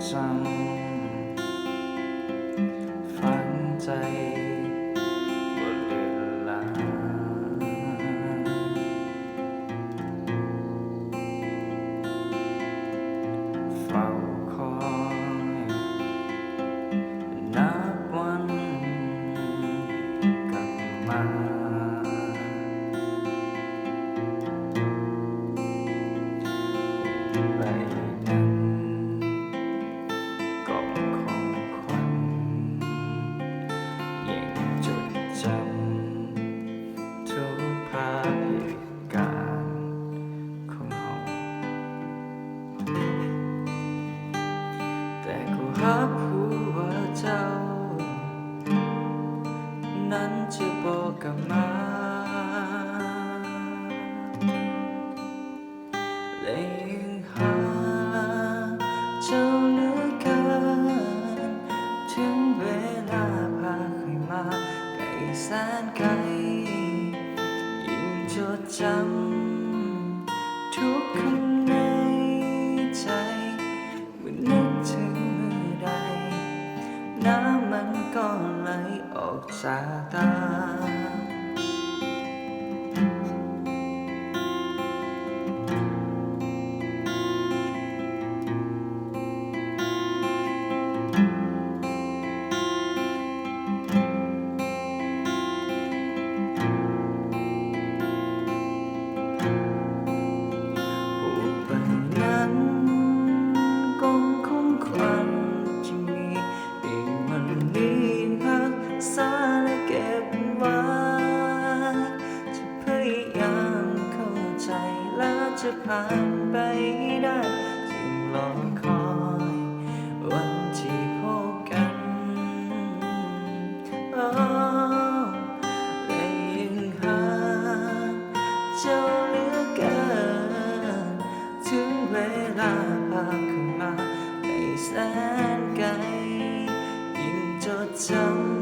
จำฝังใจบ่เลือนลางเฝ้าคอยนับวันกลับมาไปนั้นก็คงยังจดจำทุกภาพเหตุการณ์ของเราแต่ก็รับรู้ว่าเจ้านั้นจะบอกกลับมาและยังหาเจ้าเหลือเกินถึงเวลาพาใครมาไกลแสนไกลยิ่งจดจำทุกคำในใจเมื่อนึกถึงเมื่อใดน้ำมันก็ไหลออกจากตาไปนั้นคงคุ้มควันที่มีอีกมันนี้พักษาและเก็บไว้จะพยายามเข้าใจและจะผ่านไปได้จึงรอคอยวันที่พบกันและยังหาเจ้าเหลือเกินถึงเวลาพาเข้ามาในแสนไกลยิ่งจดจำ